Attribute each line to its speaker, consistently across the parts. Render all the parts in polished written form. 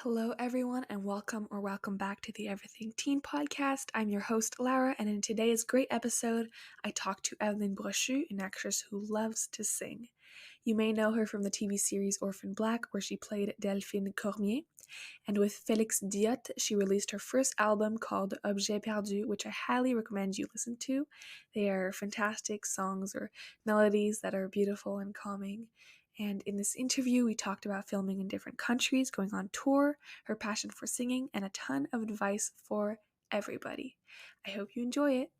Speaker 1: Hello, everyone, and welcome back to the Everything Teen podcast. I'm your host, Lara, and in today's great episode, I talk to Evelyne Brochu, an actress who loves to sing. You may know her from the TV series Orphan Black, where she played Delphine Cormier, and with Felix Dyotte, she released her first album called Objets Perdus, which I highly recommend you listen to. They are fantastic songs or melodies that are beautiful and calming. And in this interview, we talked about filming in different countries, going on tour, her passion for singing, and a ton of advice for everybody. I hope you enjoy it.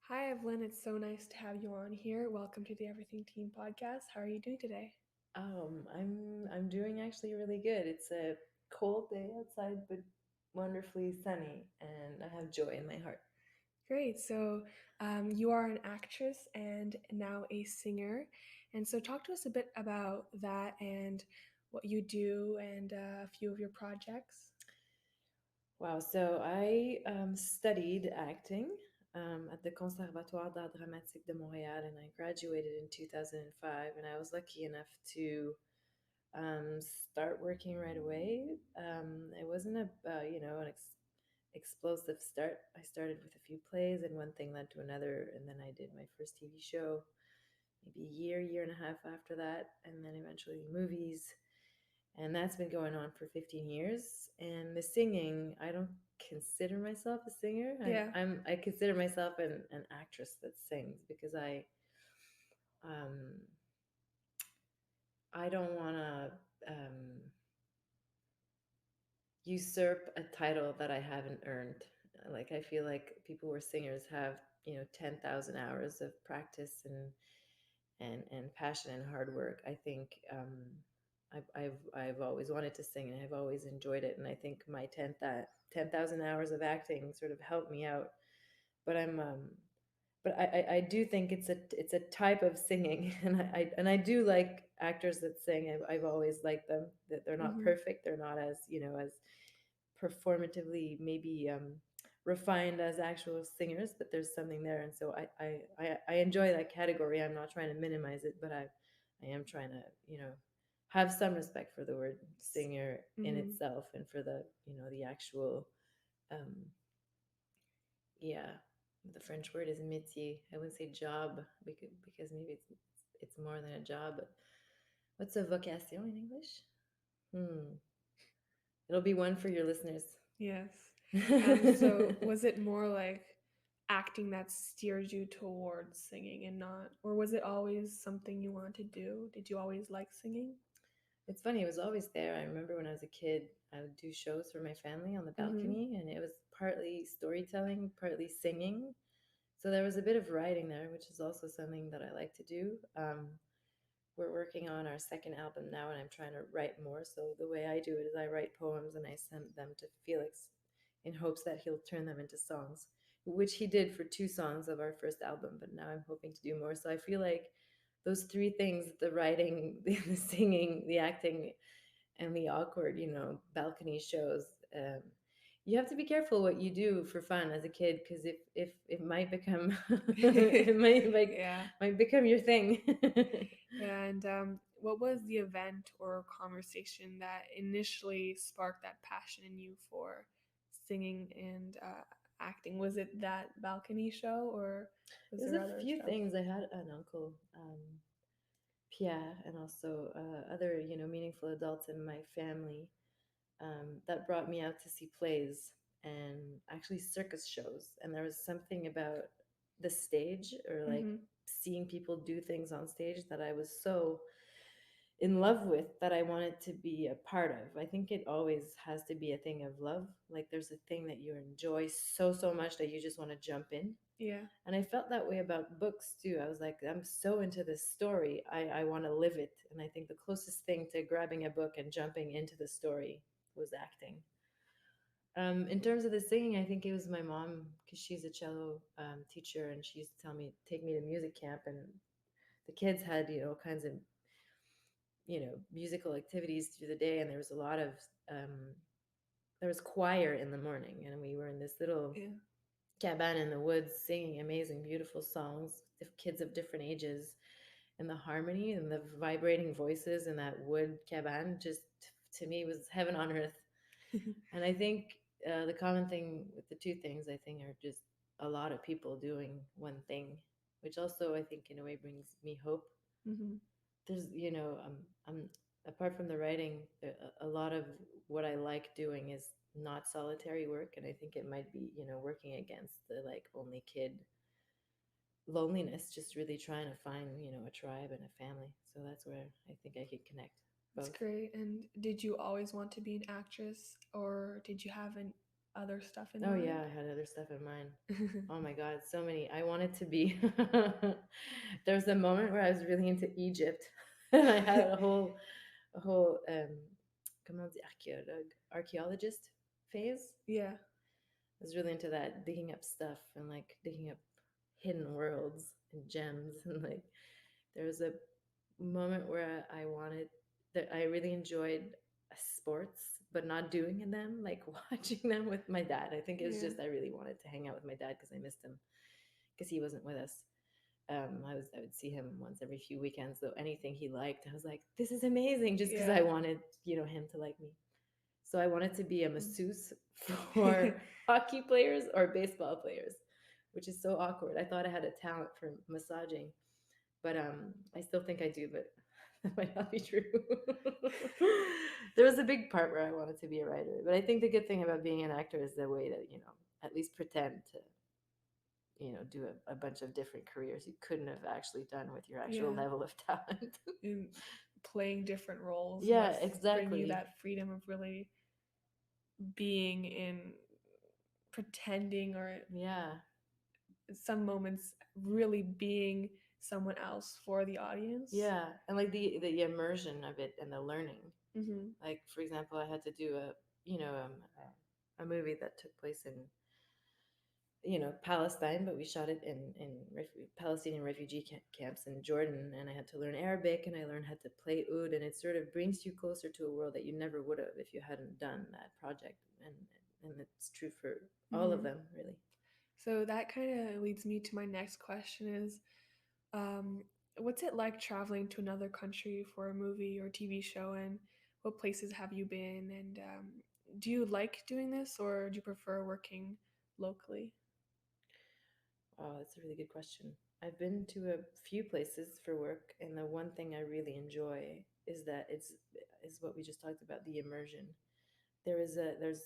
Speaker 1: Hi, Evelyn. It's so nice to have you on here. Welcome to the Everything Teen podcast. How are you doing today?
Speaker 2: I'm doing actually really good. It's a cold day outside, but wonderfully sunny, and I have joy in my heart.
Speaker 1: Great. So, you are an actress and now a singer. And so, talk to us a bit about that and what you do and a few of your projects.
Speaker 2: Wow. So I studied acting at the Conservatoire d'Art Dramatique de Montréal, and I graduated in 2005. And I was lucky enough to start working right away. It wasn't an explosive start. I started with a few plays, and one thing led to another, and then I did my first TV show, maybe a year and a half after that, and then eventually movies, and that's been going on for 15 years. And the singing, I don't consider myself a singer.
Speaker 1: Yeah.
Speaker 2: I consider myself an actress that sings because um I don't want to usurp a title that I haven't earned. Like I feel like people who are singers have 10,000 hours of practice and passion and hard work. I think I've always wanted to sing and I've always enjoyed it, and I think my 10,000 hours of acting sort of helped me out. But I do think it's a type of singing, and I do like actors that sing. I've always liked them. That they're not
Speaker 1: Mm-hmm.
Speaker 2: perfect. They're not as as performatively maybe refined as actual singers, but there's something there, and so I enjoy that category. I'm not trying to minimize it, but I am trying to have some respect for the word singer in
Speaker 1: Mm-hmm.
Speaker 2: itself and for the the actual um yeah, the French word is métier. I wouldn't say job because maybe it's more than a job. But what's a vocation in English? It'll be one for your listeners.
Speaker 1: Yes. So, was it more like acting that steered you towards singing and not, or was it always something you wanted to do? Did you always like singing?
Speaker 2: It's funny, it was always there. I remember when I was a kid, I would do shows for my family on the
Speaker 1: Mm-hmm.
Speaker 2: balcony, and it was partly storytelling, partly singing. So there was a bit of writing there, which is also something that I like to do. We're working on our second album now, and I'm trying to write more. So the way I do it is I write poems and I send them to Felix in hopes that he'll turn them into songs, which he did for two songs of our first album. But now I'm hoping to do more. So I feel like those three things: the writing, the singing, the acting, and the awkward, balcony shows. You have to be careful what you do for fun as a kid, because if it might become it
Speaker 1: Yeah.
Speaker 2: might become your thing.
Speaker 1: Yeah, and what was the event or conversation that initially sparked that passion in you for singing and acting? Was it that balcony show, or was
Speaker 2: There's
Speaker 1: there
Speaker 2: a
Speaker 1: other
Speaker 2: few
Speaker 1: stuff?
Speaker 2: things. I had an uncle, Pierre, and also other meaningful adults in my family that brought me out to see plays and actually circus shows. And there was something about the stage, or like
Speaker 1: Mm-hmm.
Speaker 2: seeing people do things on stage, that I was so in love with, that I wanted to be a part of. I think it always has to be a thing of love. Like there's a thing that you enjoy so much that you just want to jump in.
Speaker 1: Yeah.
Speaker 2: And I felt that way about books too. I was like, I'm so into this story. I want to live it. And I think the closest thing to grabbing a book and jumping into the story was acting. In terms of the singing, I think it was my mom, because she's a cello teacher, and she used to take me to music camp, and the kids had kinds of musical activities through the day, and there was a lot of um, there was choir in the morning, and we were in this little
Speaker 1: Yeah.
Speaker 2: cabane in the woods singing amazing, beautiful songs, kids of different ages, and the harmony and the vibrating voices in that wood cabane just to me was heaven on earth. And I think the common thing with the two things I think are just a lot of people doing one thing, which also I think in a way brings me hope.
Speaker 1: Mm-hmm.
Speaker 2: There's I'm apart from the writing, a lot of what I like doing is not solitary work, and I think it might be working against the like only kid loneliness, just really trying to find a tribe and a family. So that's where I think I could connect
Speaker 1: That's
Speaker 2: both.
Speaker 1: great. And did you always want to be an actress, or did you have an other stuff in
Speaker 2: Oh yeah,
Speaker 1: mind?
Speaker 2: I had other stuff in mind. Oh my god, so many. I wanted to be there was a moment where I was really into Egypt and I had a whole comment on dit archaeologist phase.
Speaker 1: Yeah.
Speaker 2: I was really into that, digging up stuff and like digging up hidden worlds and gems and like there was a moment where I wanted that I really enjoyed sports, but not doing them, like watching them with my dad. I think it was
Speaker 1: Yeah.
Speaker 2: just I really wanted to hang out with my dad because I missed him because he wasn't with us. I would see him once every few weekends. Though anything he liked, I was like, this is amazing, just because
Speaker 1: Yeah.
Speaker 2: I wanted him to like me. So I wanted to be a masseuse for hockey players or baseball players, which is so awkward. I thought I had a talent for massaging, but I still think I do, but that might not be true. There was a big part where I wanted to be a writer, but I think the good thing about being an actor is the way to at least pretend to do a bunch of different careers you couldn't have actually done with your actual
Speaker 1: Yeah.
Speaker 2: level of talent.
Speaker 1: And playing different roles
Speaker 2: Yeah,
Speaker 1: must bring you
Speaker 2: exactly.
Speaker 1: that freedom of really being in pretending, or
Speaker 2: Yeah,
Speaker 1: some moments really being someone else for the audience.
Speaker 2: yeah, and like the immersion of it and the learning.
Speaker 1: Mm-hmm.
Speaker 2: Like for example, I had to do a movie that took place in Palestine, but we shot it in Palestinian refugee camps in Jordan, and I had to learn Arabic and I learned how to play oud, and it sort of brings you closer to a world that you never would have if you hadn't done that project, and it's true for all of
Speaker 1: Mm-hmm.
Speaker 2: them really.
Speaker 1: So that kind of leads me to my next question is, um, what's it like traveling to another country for a movie or TV show, and what places have you been? And do you like doing this, or do you prefer working locally?
Speaker 2: Oh, that's a really good question. I've been to a few places for work, and the one thing I really enjoy is that is what we just talked about, the immersion. There's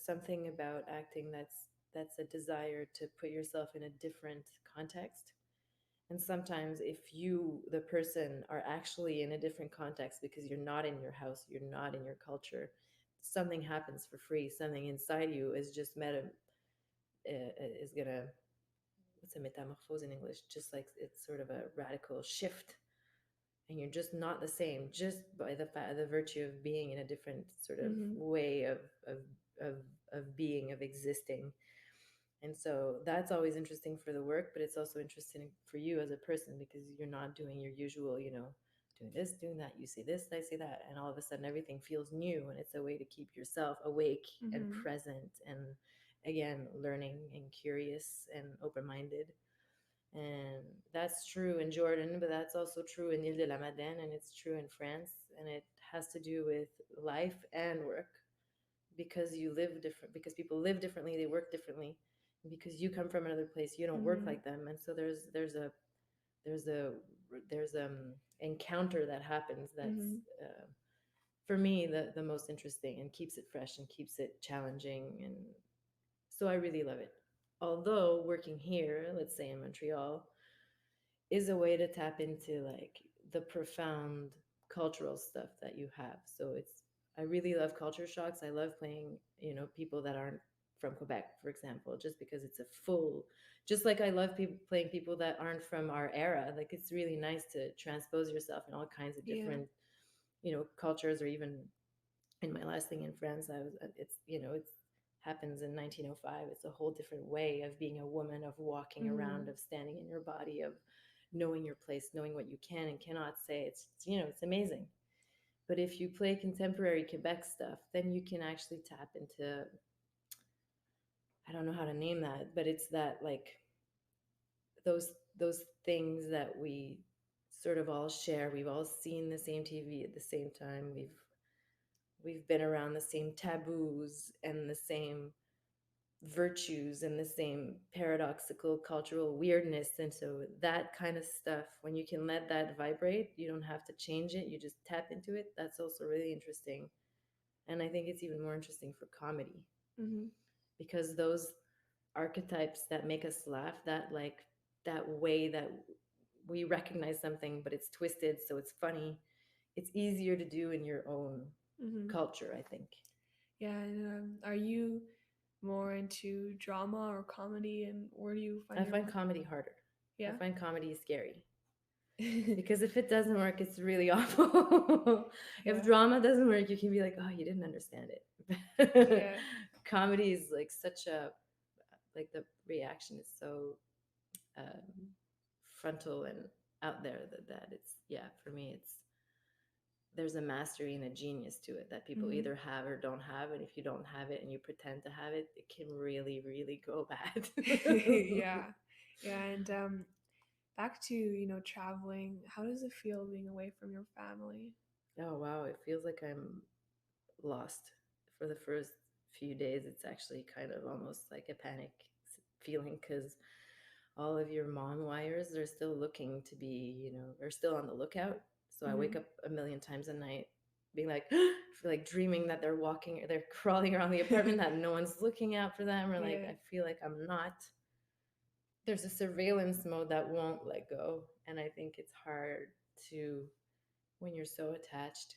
Speaker 2: something about acting that's a desire to put yourself in a different context. And sometimes if you the person are actually in a different context because you're not in your house, you're not in your culture, something happens for free. Something inside you is just is gonna what's a metamorphose in English? Just like it's sort of a radical shift, and you're just not the same just by the virtue of being in a different sort of
Speaker 1: Mm-hmm.
Speaker 2: way of of being, of existing. And so that's always interesting for the work, but it's also interesting for you as a person because you're not doing your usual, doing this, doing that. You say this, I say that, and all of a sudden everything feels new, and it's a way to keep yourself awake and
Speaker 1: Mm-hmm.
Speaker 2: present and again learning and curious and open-minded. And that's true in Jordan, but that's also true in Ile de la Madeleine, and it's true in France. And it has to do with life and work because you live different, because people live differently, they work differently, and because you come from another place, you don't work
Speaker 1: Mm-hmm.
Speaker 2: like them. And so there's a there's encounter that happens that's
Speaker 1: Mm-hmm.
Speaker 2: for me the most interesting and keeps it fresh and keeps it challenging. And so I really love it. Although working here, let's say in Montreal, is a way to tap into like the profound cultural stuff that you have. So it's I really love culture shocks. I love playing, people that aren't from Quebec, for example, just because it's a full just like I love people playing people that aren't from our era. Like it's really nice to transpose yourself in all kinds of
Speaker 1: Yeah.
Speaker 2: different, cultures. Or even in my last thing in France, I was it's happens in 1905. It's a whole different way of being a woman, of walking
Speaker 1: Mm-hmm.
Speaker 2: around, of standing in your body, of knowing your place, knowing what you can and cannot say. It's amazing. But if you play contemporary Quebec stuff, then you can actually tap into I don't know how to name that, but it's that like those things that we sort of all share. We've all seen the same TV at the same time. We've been around the same taboos and the same virtues and the same paradoxical cultural weirdness. And so that kind of stuff, when you can let that vibrate, you don't have to change it, you just tap into it. That's also really interesting. And I think it's even more interesting for comedy,
Speaker 1: Mm-hmm.
Speaker 2: because those archetypes that make us laugh, that like that way that we recognize something but it's twisted so it's funny, it's easier to do in your own
Speaker 1: Mm-hmm.
Speaker 2: culture, I think.
Speaker 1: Yeah, and are you more into drama or comedy, and where do you find
Speaker 2: I
Speaker 1: your
Speaker 2: find comedy harder. I
Speaker 1: yeah?
Speaker 2: find comedy scary because if it doesn't work, it's really awful. If
Speaker 1: Yeah,
Speaker 2: drama doesn't work, you can be like, oh, you didn't understand it.
Speaker 1: yeah,
Speaker 2: Comedy is like such a, like the reaction is so um, frontal and out there that it's, yeah, for me it's, there's a mastery and a genius to it that people
Speaker 1: mm-hmm.
Speaker 2: either have or don't have, and if you don't have it and you pretend to have it, it can really really go bad.
Speaker 1: Yeah, yeah, and back to traveling. How does it feel being away from your family?
Speaker 2: Oh wow, it feels like I'm lost for the first few days. It's actually kind of almost like a panic feeling, because all of your mom wires are still looking to be, are still on the lookout. So I wake
Speaker 1: Mm-hmm.
Speaker 2: up a million times a night being like, like dreaming that they're walking or they're crawling around the apartment, that no one's looking out for them, or like
Speaker 1: Yeah,
Speaker 2: I feel like I'm not. There's a surveillance mode that won't let go. And I think it's hard to, when you're so attached,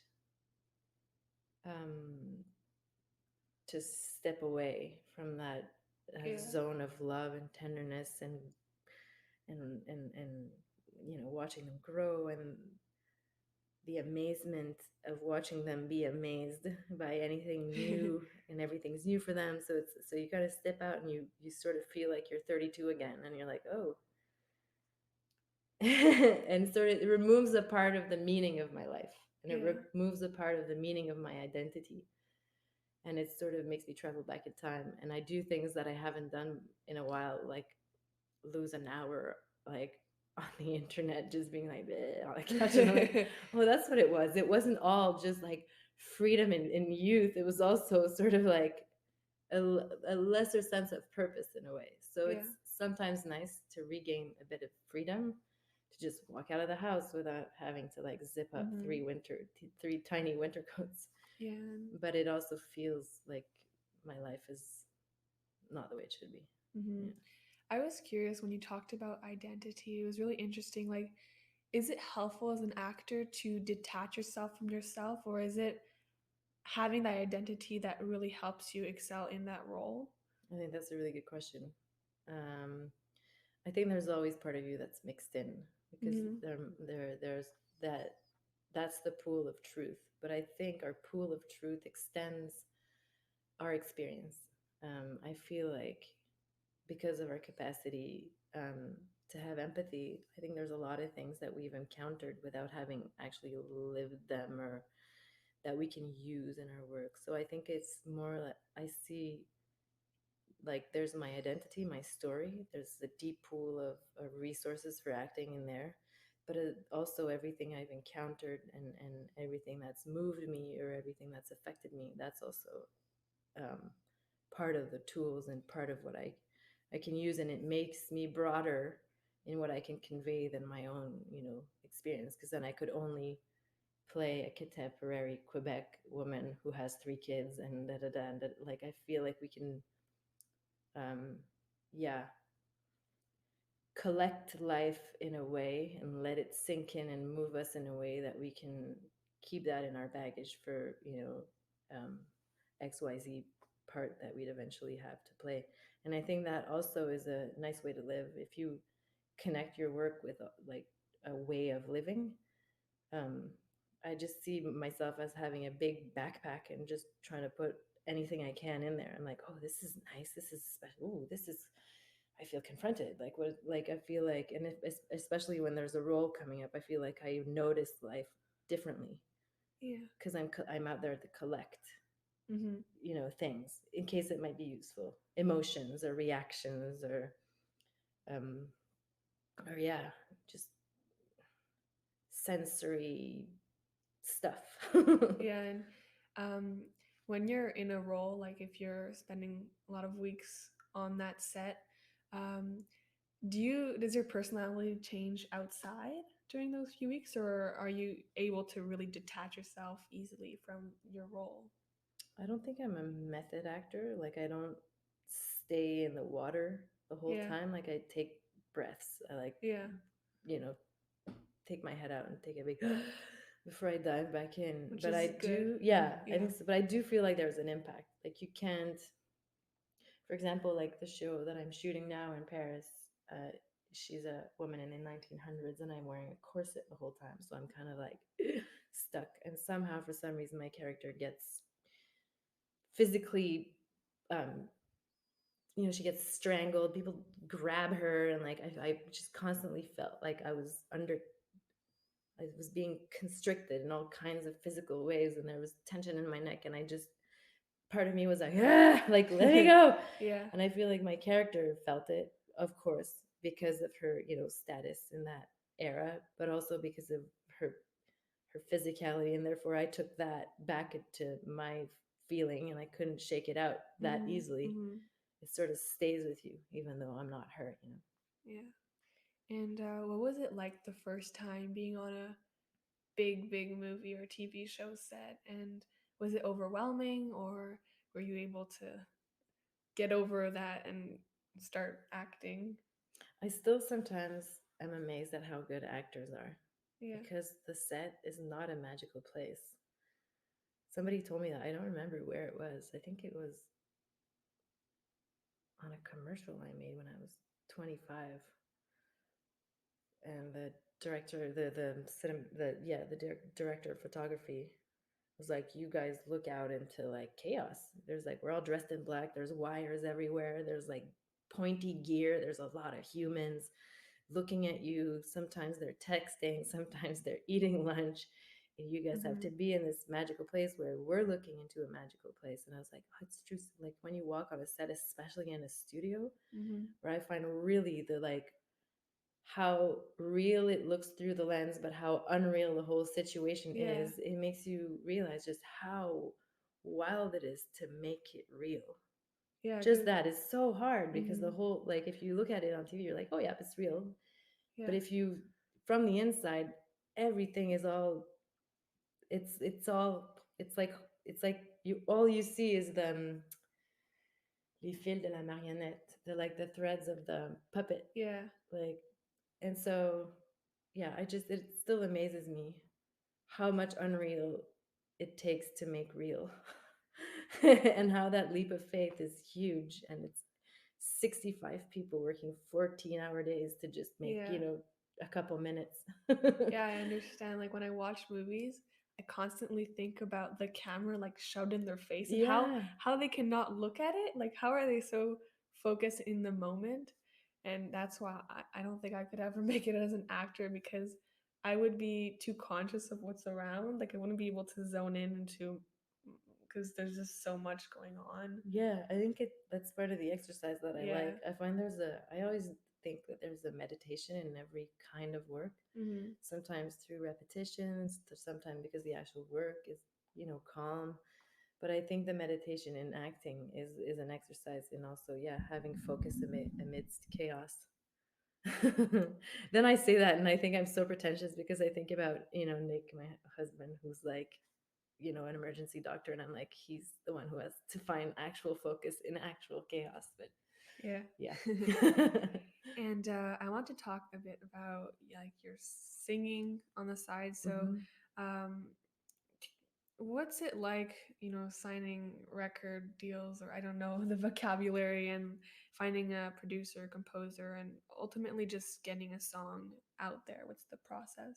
Speaker 2: um, to step away from that
Speaker 1: yeah,
Speaker 2: zone of love and tenderness and watching them grow, and the amazement of watching them be amazed by anything new, and everything's new for them. So it's, so you got to step out and you sort of feel like you're 32 again, and you're like, oh. And sort of it removes a part of the meaning of my life, and it
Speaker 1: yeah.
Speaker 2: removes a part of the meaning of my identity, and it sort of makes me travel back in time, and I do things that I haven't done in a while, like lose an hour like on the internet, just being like bleh, on the couch, and I'm like, oh, that's what it was. It wasn't all just like freedom and youth. It was also sort of like a lesser sense of purpose in a way. So
Speaker 1: Yeah.
Speaker 2: it's sometimes nice to regain a bit of freedom, to just walk out of the house without having to like zip up
Speaker 1: Mm-hmm.
Speaker 2: three tiny winter coats.
Speaker 1: Yeah.
Speaker 2: But it also feels like my life is not the way it should be.
Speaker 1: Mm-hmm.
Speaker 2: Yeah.
Speaker 1: I was curious when you talked about identity. It was really interesting. Like, is it helpful as an actor to detach yourself from yourself, or is it having that identity that really helps you excel in that role?
Speaker 2: I think that's a really good question. Um, I think there's always part of you that's mixed in, because
Speaker 1: Mm-hmm.
Speaker 2: there's that, that's the pool of truth. But I think our pool of truth extends our experience. I feel like because of our capacity to have empathy, I think there's a lot of things that we've encountered without having actually lived them, or that we can use in our work. So I think it's more like I see, like there's my identity, my story, there's the deep pool of resources for acting in there, but also everything I've encountered, and everything that's moved me, or everything that's affected me, that's also um, part of the tools and part of what I can use, and it makes me broader in what I can convey than my own experience, because then I could only play a contemporary Quebec woman who has 3 kids and da da da, and like I feel like we can um yeah, collect life in a way and let it sink in and move us in a way that we can keep that in our baggage for XYZ part that we'd eventually have to play. And I think that also is a nice way to live, if you connect your work with like a way of living. um I just see myself as having a big backpack and just trying to put anything I can in there. I'm like, oh, this is nice, this is special, ooh, this is, I feel confronted. Like what? Like I feel like, and especially when there's a role coming up, I feel like I notice life differently
Speaker 1: Yeah.
Speaker 2: because I'm out there to collect.
Speaker 1: Mm-hmm.
Speaker 2: things in case it might be useful, emotions or reactions um or yeah, just sensory stuff.
Speaker 1: Yeah, and um, when you're in a role, like if you're spending a lot of weeks on that set, um, does your personality change outside during those few weeks, or are you able to really detach yourself easily from your role?
Speaker 2: I don't think I'm a method actor. Like I don't stay in the water the whole
Speaker 1: Yeah,
Speaker 2: time. Like I take breaths. I like,
Speaker 1: yeah,
Speaker 2: you know, take my head out and take a big before I dive back in.
Speaker 1: which
Speaker 2: But
Speaker 1: is
Speaker 2: I
Speaker 1: good.
Speaker 2: do, yeah, I
Speaker 1: Yeah.
Speaker 2: think so. But I do feel like there's an impact. Like you can't, for example, like the show that I'm shooting now in Paris. Uh, she's a woman in the 1900s, and I'm wearing a corset the whole time, so I'm kind of like stuck. And somehow, for some reason, my character gets physically um she gets strangled, people grab her, and like I just constantly felt like I was being constricted in all kinds of physical ways, and there was tension in my neck, and I just part of me was like, ah, like let me go.
Speaker 1: Yeah.
Speaker 2: And I feel like my character felt it, of course, because of her status in that era, but also because of her her physicality, and therefore I took that back into my feeling, and I couldn't shake it out that
Speaker 1: Mm-hmm.
Speaker 2: easily.
Speaker 1: Mm-hmm.
Speaker 2: It sort of stays with you even though I'm not her.
Speaker 1: Yeah. And what was it like the first time being on a big movie or TV show set? And was it overwhelming, or were you able to get over that and start acting?
Speaker 2: I still sometimes am amazed at how good actors are,
Speaker 1: Yeah.
Speaker 2: because the set is not a magical place. Somebody told me that. I don't remember where it was. I think it was on a commercial I made when I was 25, and the director, the director of photography was like, "You guys look out into like chaos. There's like we're all dressed in black. There's wires everywhere. There's like pointy gear. There's a lot of humans looking at you. Sometimes they're texting. Sometimes they're eating lunch." And you guys have
Speaker 1: Mm-hmm.
Speaker 2: to be in this magical place where we're looking into a magical place. And I was like, oh, it's true. Like when you walk on a set, especially in a studio,
Speaker 1: Mm-hmm.
Speaker 2: where I find really the like how real it looks through the lens, but how unreal the whole situation
Speaker 1: Yeah.
Speaker 2: is, it makes you realize just how wild it is to make it real.
Speaker 1: Yeah.
Speaker 2: Just
Speaker 1: Cause.
Speaker 2: that is so hard, because the
Speaker 1: Mm-hmm.
Speaker 2: whole, like, if you look at it on TV, you're like, oh, yeah, it's real.
Speaker 1: Yeah.
Speaker 2: But if you, from the inside, everything is all, it's all, it's like all you see is the les fils de la marionnette, the like the threads of the puppet,
Speaker 1: Yeah.
Speaker 2: like, and so yeah, it still amazes me how much unreal it takes to make real. And how that leap of faith is huge, and it's 65 people working 14-hour days to just make
Speaker 1: Yeah.
Speaker 2: a couple minutes.
Speaker 1: Yeah, I understand. Like when I watch movies, I constantly think about the camera like shoved in their face and
Speaker 2: Yeah,
Speaker 1: how they cannot look at it. Like how are they so focused in the moment? And that's why I don't think I could ever make it as an actor, because I would be too conscious of what's around. Like I wouldn't be able to zone in into, because there's just so much going on.
Speaker 2: yeah, I think that's part of the exercise that I
Speaker 1: Yeah.
Speaker 2: like. I always think that there's a meditation in every kind of work.
Speaker 1: Mm-hmm.
Speaker 2: Sometimes through repetitions, sometimes because the actual work is calm. But I think the meditation in acting is an exercise in also, yeah, having focus amidst chaos. Then I say that and I think I'm so pretentious, because I think about Nick, my husband, who's like an emergency doctor, and I'm like, he's the one who has to find actual focus in actual chaos. But
Speaker 1: Yeah.
Speaker 2: yeah.
Speaker 1: And I want to talk a bit about like your singing on the side. So,
Speaker 2: Hmm.
Speaker 1: um, what's it like, signing record deals, or I don't know, the vocabulary, and finding a producer, composer, and ultimately just getting a song out there? What's the process?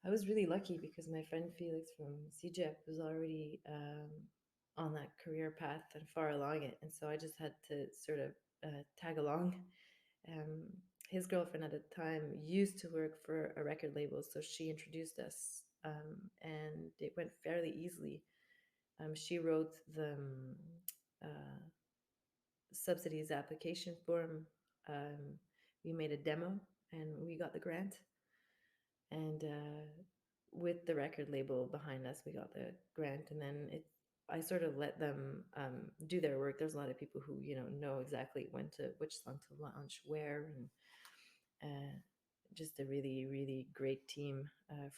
Speaker 2: I was really lucky because my friend Felix from CJEP was already on that career path and far along it, and so I just had to sort of tag along. Um, his girlfriend at the time used to work for a record label, so she introduced us, and it went fairly easily. She wrote the uh, subsidies application form. We made a demo and we got the grant. And with the record label behind us, we got the grant. And then I sort of let them do their work. There's a lot of people who know exactly which song to launch where, and just a really really great team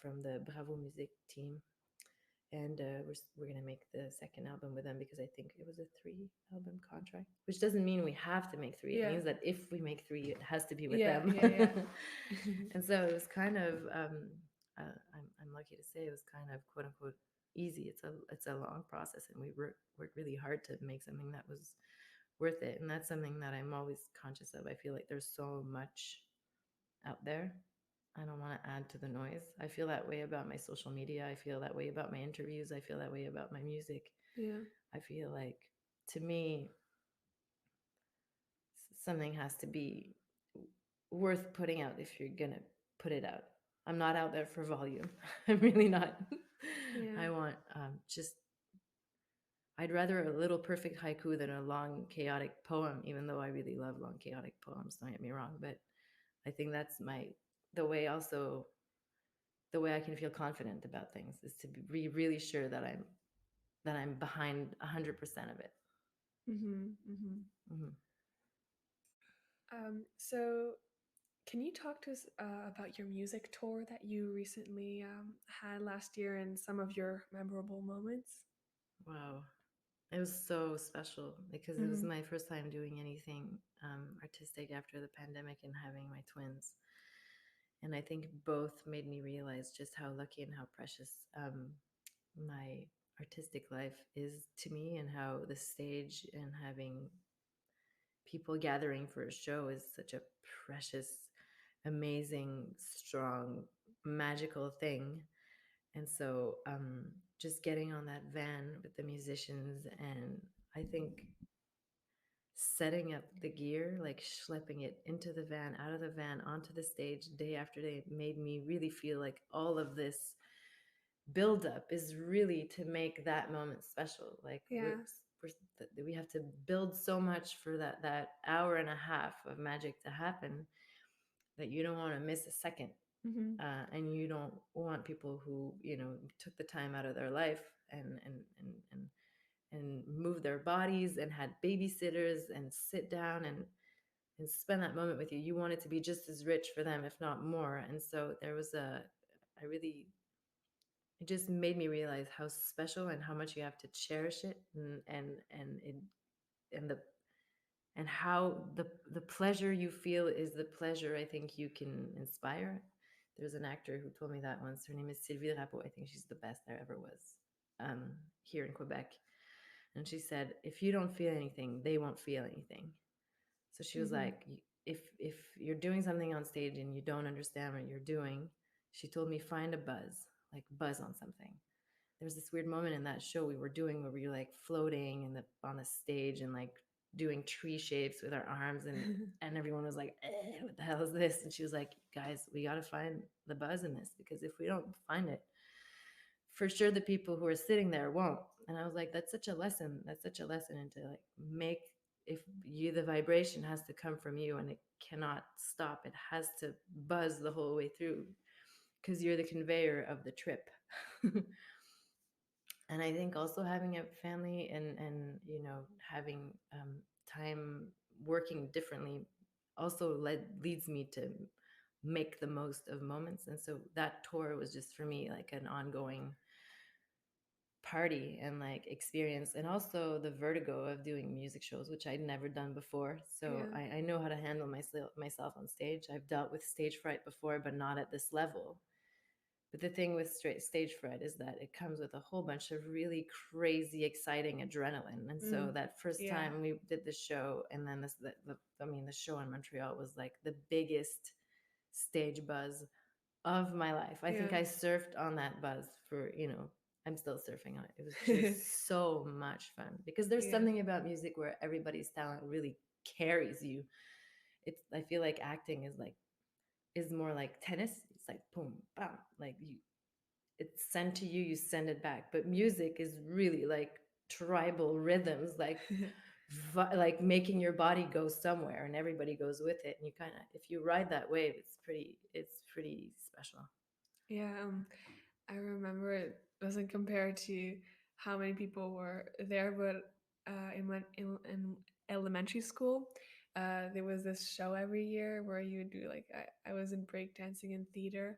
Speaker 2: from the Bravo Music team. And we're gonna make the second album with them because I think it was a 3 album contract, which doesn't mean we have to make 3. It
Speaker 1: Yeah.
Speaker 2: means that if we make 3, it has to be with
Speaker 1: Yeah,
Speaker 2: them.
Speaker 1: yeah.
Speaker 2: And so it was kind of I'm lucky to say it was kind of quote unquote easy. It's a long process, and we worked really hard to make something that was worth it. And that's something that I'm always conscious of. I feel like there's so much out there. I don't want to add to the noise. I feel that way about my social media. I feel that way about my interviews. I feel that way about my music.
Speaker 1: Yeah.
Speaker 2: I feel like, to me, something has to be worth putting out if you're going to put it out. I'm not out there for volume. I'm really not.
Speaker 1: Yeah.
Speaker 2: I want just, I'd rather a little perfect haiku than a long, chaotic poem, even though I really love long, chaotic poems. Don't get me wrong. But I think that's the way also the way I can feel confident about things is to be really sure that I'm behind 100% of it. Mm-hmm.
Speaker 1: So can you talk to us about your music tour that you recently had last year and some of your memorable moments?
Speaker 2: Wow. It was so special because it was my first time doing anything artistic after the pandemic and having my twins. And I think both made me realize just how lucky and how precious my artistic life is to me, and how the stage and having people gathering for a show is such a precious, amazing, strong, magical thing. And so just getting on that van with the musicians, and I think setting up the gear, like schlepping it into the van, out of the van, onto the stage day after day, made me really feel like all of this buildup is really to make that moment special. Like
Speaker 1: Yeah.
Speaker 2: we have to build so much for that hour and a half of magic to happen, that you don't want to miss a second. And you don't want people who took the time out of their life and move their bodies and had babysitters and sit down and spend that moment with you. You want it to be just as rich for them, if not more. And so there was I really, it just made me realize how special and how much you have to cherish it, and the and how the pleasure you feel is the pleasure I think you can inspire. There's an actor who told me that once. Her name is Sylvie Rapeau. I think she's the best there ever was here in Quebec. And she said, if you don't feel anything, they won't feel anything. So she was like, if you're doing something on stage and you don't understand what you're doing, she told me, find a buzz, like buzz on something. There's this weird moment in that show we were doing where we were like floating on the stage and like doing tree shapes with our arms, and everyone was like, what the hell is this? And she was like, guys, we got to find the buzz in this, because if we don't find it, for sure the people who are sitting there won't. And I was like, that's such a lesson. That's such a lesson into like make, if you, the vibration has to come from you and it cannot stop. It has to buzz the whole way through, because you're the conveyor of the trip. And I think also having a family and having time working differently also leads me to make the most of moments. And so that tour was just for me like an ongoing party and like experience, and also the vertigo of doing music shows, which I'd never done before. So I know how to handle myself on stage. I've dealt with stage fright before, but not at this level. But the thing with stage fright is that it comes with a whole bunch of really crazy, exciting adrenaline. And so that first time we did the show, and then the show in Montreal was like the biggest stage buzz of my life. I think I surfed on that buzz for, I'm still surfing on it. It was just so much fun, because there's something about music where everybody's talent really carries you. I feel like acting is more like tennis. It's like boom, bam, like it's sent to you, you send it back. But music is really like tribal rhythms, like like making your body go somewhere, and everybody goes with it. And you kind of, if you ride that wave, it's pretty special.
Speaker 1: Yeah, I remember it doesn't compare to how many people were there, but in elementary school, there was this show every year where you would do like I was in breakdancing and theater,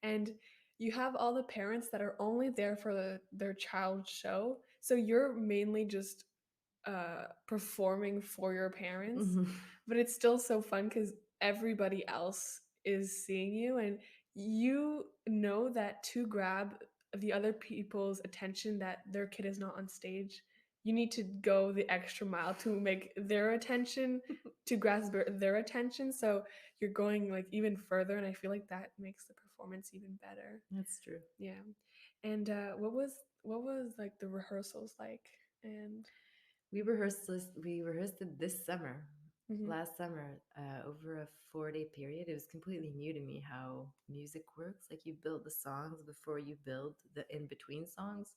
Speaker 1: and you have all the parents that are only there for their child's show, so you're mainly just performing for your parents,
Speaker 2: Mhm.
Speaker 1: but it's still so fun because everybody else is seeing you, and you know that to grab the other people's attention that their kid is not on stage, you need to go the extra mile to make their attention, to grasp their attention, so you're going like even further, and I feel like that makes the performance even better.
Speaker 2: That's true.
Speaker 1: Yeah. And what was like the rehearsals like? And
Speaker 2: We rehearsed it this summer,
Speaker 1: mhm.
Speaker 2: last summer, over a 4-day period. It was completely new to me how music works. Like you build the songs before you build the in between songs.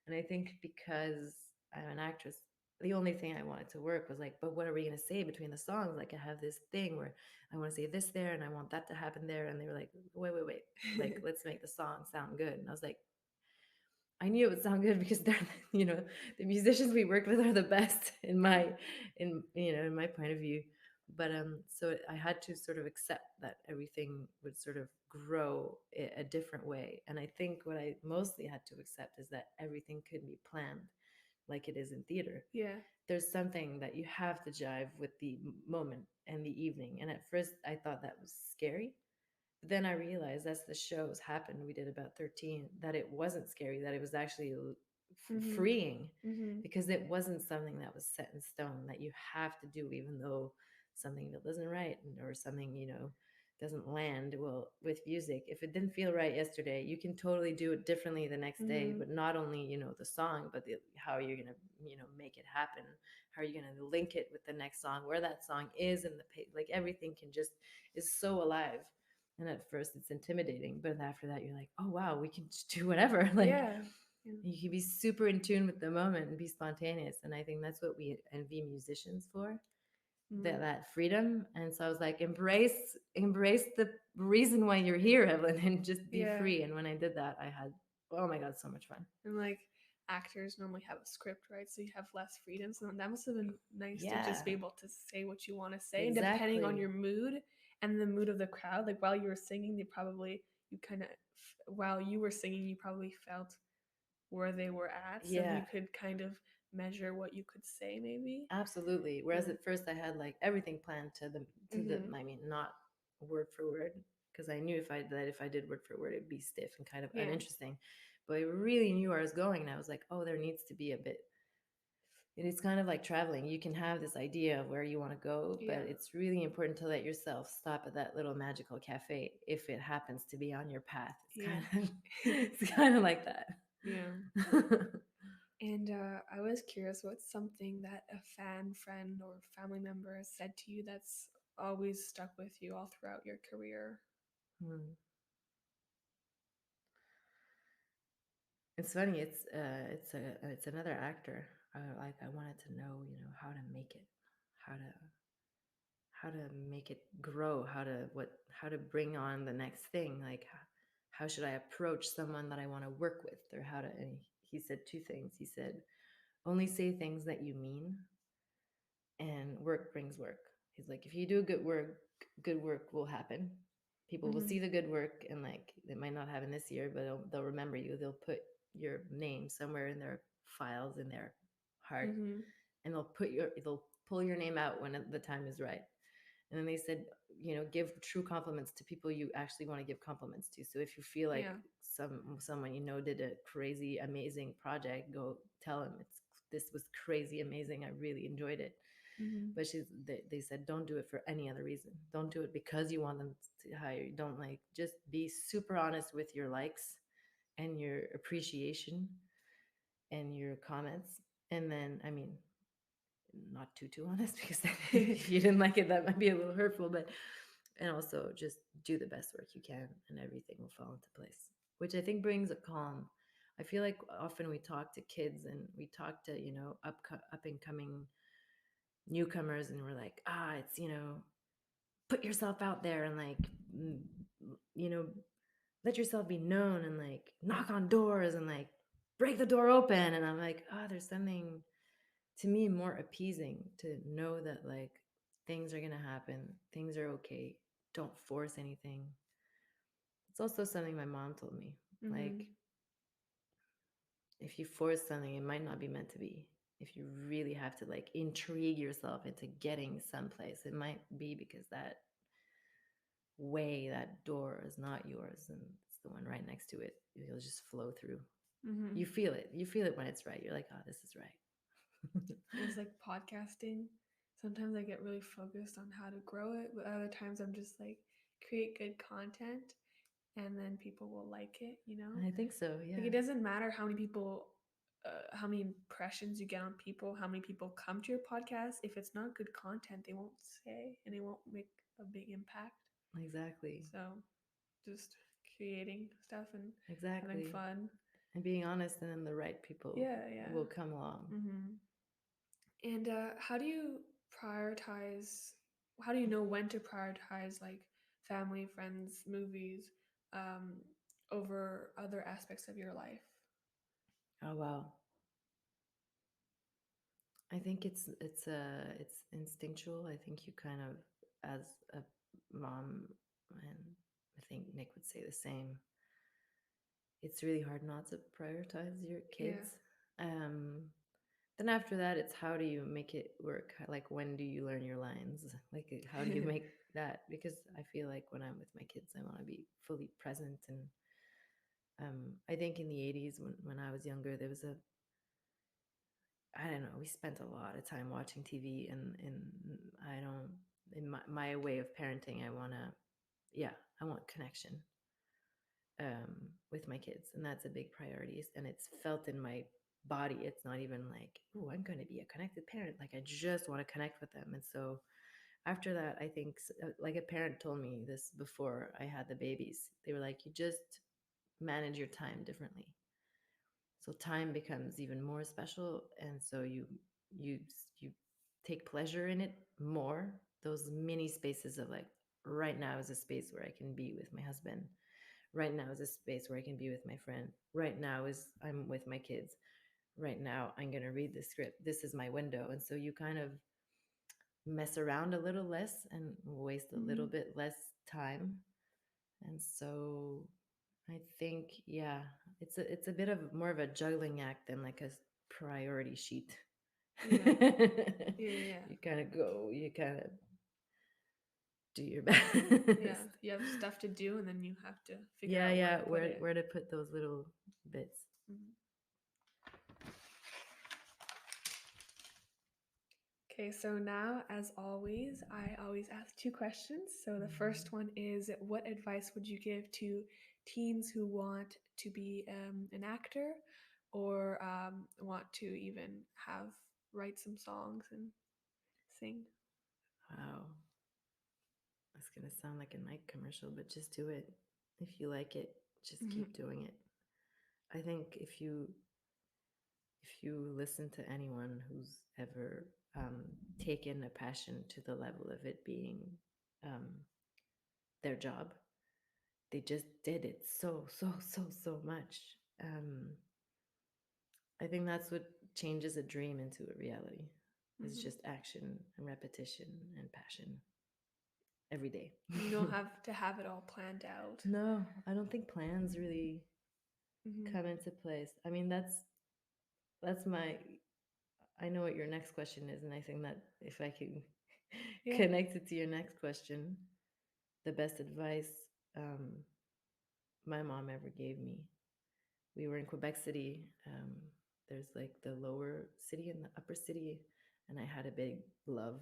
Speaker 2: And I think because I'm an actress, the only thing I wanted to work was like, but what are we going to say between the songs? Like I have this thing where I want to say this there and I want that to happen there. And they were like, wait. Like, let's make the song sound good. And I was like, I knew it would sound good because they're, the musicians we worked with are the best in my point of view. But so I had to sort of accept that everything would sort of grow a different way. And I think what I mostly had to accept is that everything could be planned like it is in theater.
Speaker 1: Yeah.
Speaker 2: There's something that you have to jive with the moment and the evening. And at first I thought that was scary, but then I realized as the shows happened, we did about 13, that it wasn't scary, that it was actually
Speaker 1: Mhm.
Speaker 2: freeing,
Speaker 1: Mhm.
Speaker 2: because it wasn't something that was set in stone that you have to do, even though something that doesn't right or something, doesn't land well with music. If it didn't feel right yesterday, you can totally do it differently the next day,
Speaker 1: Mhm.
Speaker 2: but not only, the song, but how you're going to, make it happen, how are you going to link it with the next song, where that song is in the page, like everything can just is so alive. And at first it's intimidating, but after that you're like, oh wow, we can just do whatever. Like
Speaker 1: Yeah. Yeah.
Speaker 2: you can be super in tune with the moment and be spontaneous. And I think that's what we envy musicians for, that
Speaker 1: Mhm.
Speaker 2: that freedom. And so I was like, embrace the reason why you're here, Evelyn, and just be
Speaker 1: Yeah.
Speaker 2: free. And when I did that, I had, oh my god, so much fun.
Speaker 1: And like actors normally have a script, right? So you have less freedom. So that must have been nice to
Speaker 2: Yeah,
Speaker 1: just be able to say what you want to say, and depending on
Speaker 2: exactly.
Speaker 1: your mood and the mood of the crowd. Like while you were singing, you kind of while you were singing, you probably felt where they were at, so
Speaker 2: Yeah,
Speaker 1: you could kind of measure what you could say, maybe.
Speaker 2: absolutely. Whereas
Speaker 1: Yeah.
Speaker 2: at first I had like everything planned to the
Speaker 1: Mhm.
Speaker 2: I mean, not word for word, because I knew if I did word for word it'd be stiff and kind of
Speaker 1: Yeah.
Speaker 2: uninteresting. But I really knew where I was going, and I was like, oh, there needs to be a bit. It is kind of like traveling. You can have this idea of where you want to go, but
Speaker 1: Yeah.
Speaker 2: it's really important to let yourself stop at that little magical cafe if it happens to be on your path. It's
Speaker 1: Yeah.
Speaker 2: kind of it's kind of like that.
Speaker 1: Yeah. And I was curious, what's something that a fan, friend, or family member has said to you that's always stuck with you all throughout your career?
Speaker 2: Hmm. It's funny. It's another actor. Like I wanted to know, how to make it, how to how to make it grow, how to bring on the next thing. Like how should I approach someone that I want to work with, or how to. And he said two things. He said, only say things that you mean, and work brings work. He's like, if you do good work will happen. People will
Speaker 1: Mm-hmm.
Speaker 2: see the good work, and like it might not happen this year, but they'll remember you. They'll put your name somewhere in their files, in their heart,
Speaker 1: Mm-hmm.
Speaker 2: and they'll pull your name out when the time is right. And then they said, give true compliments to people you actually want to give compliments to. So if you feel like
Speaker 1: Yeah.
Speaker 2: someone did a crazy amazing project, go tell them this was crazy amazing. I really enjoyed it.
Speaker 1: Mm-hmm.
Speaker 2: But they said, don't do it for any other reason. Don't do it because you want them to hire you. Don't, like, just be super honest with your likes and your appreciation and your comments. And then, I mean, not too honest, because if you didn't like it, that might be a little hurtful. But and also just do the best work you can, and everything will fall into place. which I think brings a calm. I feel like often we talk to kids and we talk to, up and coming newcomers, and we're like, it's, put yourself out there and like, mm, you know, let yourself be known and like knock on doors and like break the door open. And I'm like, there's something to me more appeasing to know that like things are going to happen, things are okay. Don't force anything. It's also something my mom told me. Like, if you force something, it might not be meant to be. If you really have to like intrigue yourself into getting someplace, it might be because that way, that door is not yours and it's the one right next to it. You'll just flow through. You feel it. You feel it when it's right. You're like, this is right.
Speaker 1: It's like podcasting. Sometimes I get really focused on how to grow it, but other times I'm just like, create good content and then people will like it,
Speaker 2: I think so, yeah.
Speaker 1: Like, it doesn't matter how many people, how many impressions you get on people, how many people come to your podcast. If it's not good content, they won't say and it won't make a big impact.
Speaker 2: Exactly.
Speaker 1: So just creating stuff and
Speaker 2: exactly
Speaker 1: having fun.
Speaker 2: And being honest, and then the right people will come along.
Speaker 1: And how do you prioritize, how do you know when to prioritize like family, friends, movies over other aspects of your life?
Speaker 2: Oh wow. I think it's instinctual. I think you kind of, as a mom, and I think Nick would say the same, it's really hard not to prioritize your kids. Then after that, it's how do you make it work? Like, when do you learn your lines? Like, how do you make that? Because I feel like when I'm with my kids, I want to be fully present. And I think in the 80s, when I was younger, there was I don't know, we spent a lot of time watching TV, and I don't, in my way of parenting, I want connection with my kids, and that's a big priority, and it's felt in my body. It's not even like, oh, I'm going to be a connected parent. Like, I just want to connect with them. And so after that, I think, like, a parent told me this before I had the babies. They were like, you just manage your time differently. So time becomes even more special, and so you take pleasure in it more. Those mini spaces of like, right now is a space where I can be with my husband. Right now is a space where I can be with my friend. Right now is I'm with my kids. Right now I'm going to read the script. This is my window. And so you kind of mess around a little less and waste a little bit less time. And so I think, it's a bit of more of a juggling act than like a priority sheet. You kind of do your best.
Speaker 1: You have stuff to do, and then you have to figure out
Speaker 2: where to put those little bits.
Speaker 1: Okay, so now, as always, I always ask 2 questions. So the first one is, what advice would you give to teens who want to be an actor, or want to even write some songs and sing?
Speaker 2: Wow. That's going to sound like a Nike commercial, but just do it. If you like it, just keep doing it. I think if you listen to anyone who's ever taken a passion to the level of it being their job, they just did it so much. I think that's what changes a dream into a reality. It's just action and repetition and passion every day.
Speaker 1: You don't have to have it all planned out.
Speaker 2: No, I don't think plans really come into place. I mean, that's my, I know what your next question is, and I think that if I can connect it to your next question, the best advice my mom ever gave me. We were in Quebec City. There's like the lower city and the upper city, and I had a big love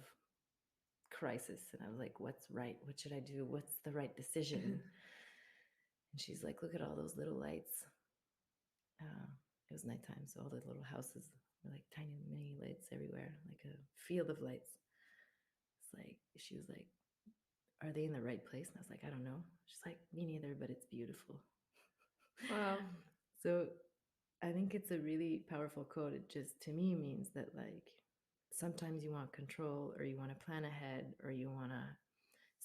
Speaker 2: crisis, and I was like, what's right? What should I do? What's the right decision? And she's like, look at all those little lights. It was nighttime, so all the little houses were like tiny mini lights everywhere, like a field of lights. It's like, she was like, are they in the right place? And I was like, I don't know. She's like, me neither, but it's beautiful.
Speaker 1: Wow.
Speaker 2: So I think it's a really powerful quote. It just, to me, means that, like, sometimes you want control, or you want to plan ahead, or you want to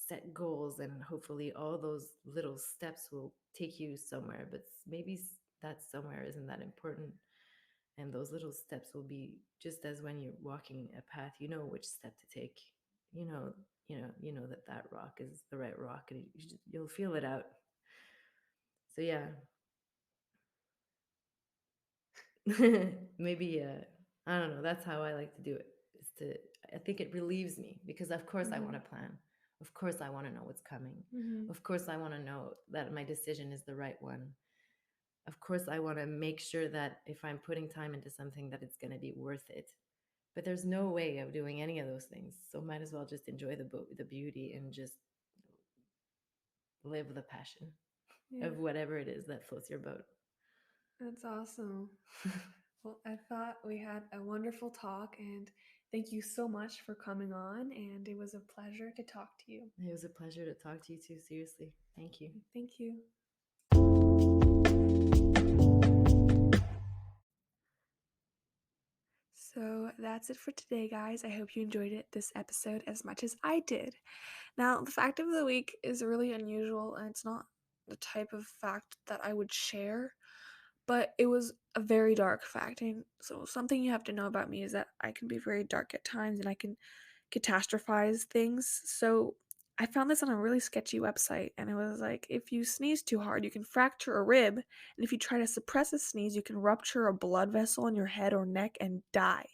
Speaker 2: set goals, and hopefully all those little steps will take you somewhere. But maybe that somewhere isn't that important. And those little steps will be just as when you're walking a path, you know which step to take. You know, you know that that rock is the right rock, and you'll feel it out. So yeah, maybe I don't know. That's how I like to do it. Is to I think it relieves me, because of course I want
Speaker 1: Mm-hmm.
Speaker 2: to plan. Of course I want to know what's coming.
Speaker 1: Mm-hmm.
Speaker 2: Of course I want to know that my decision is the right one. Of course I want to make sure that if I'm putting time into something, that it's going to be worth it. But there's no way of doing any of those things. So might as well just enjoy the beauty, and just live the passion
Speaker 1: Yeah,
Speaker 2: of whatever it is that floats your boat.
Speaker 1: that's awesome. Well, I thought we had a wonderful talk, and thank you so much for coming on. And it was a pleasure to talk to you.
Speaker 2: It was a pleasure to talk to you too. Seriously. Thank you.
Speaker 1: Thank you. So that's it for today, guys. I hope you enjoyed this episode as much as I did. Now, the fact of the week is really unusual, and it's not the type of fact that I would share, but it was a very dark fact. And so, something you have to know about me is that I can be very dark at times, and I can catastrophize things. So, I found this on a really sketchy website, and it was like, if you sneeze too hard, you can fracture a rib, and if you try to suppress a sneeze, you can rupture a blood vessel in your head or neck and die.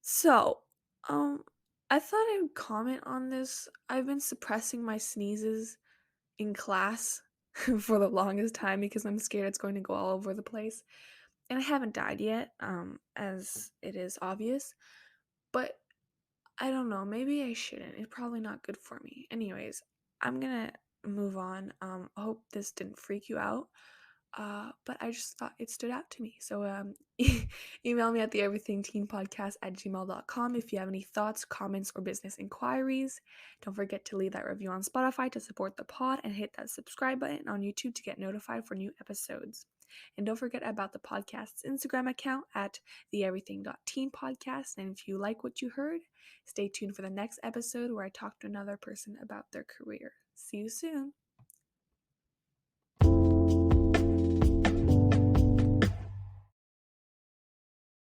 Speaker 1: So, um, I thought I would comment on this. I've been suppressing my sneezes in class for the longest time because I'm scared it's going to go all over the place. And I haven't died yet, as it is obvious. But I don't know, maybe I shouldn't. It's probably not good for me. Anyways, I'm gonna move on. I hope this didn't freak you out. But I just thought it stood out to me. So email me at the everythingteenpodcast@gmail.com if you have any thoughts, comments, or business inquiries. Don't forget to leave that review on Spotify to support the pod, and hit that subscribe button on YouTube to get notified for new episodes. And don't forget about the podcast's Instagram account at theeverything.teenpodcast. And if you like what you heard, stay tuned for the next episode where I talk to another person about their career. See you soon.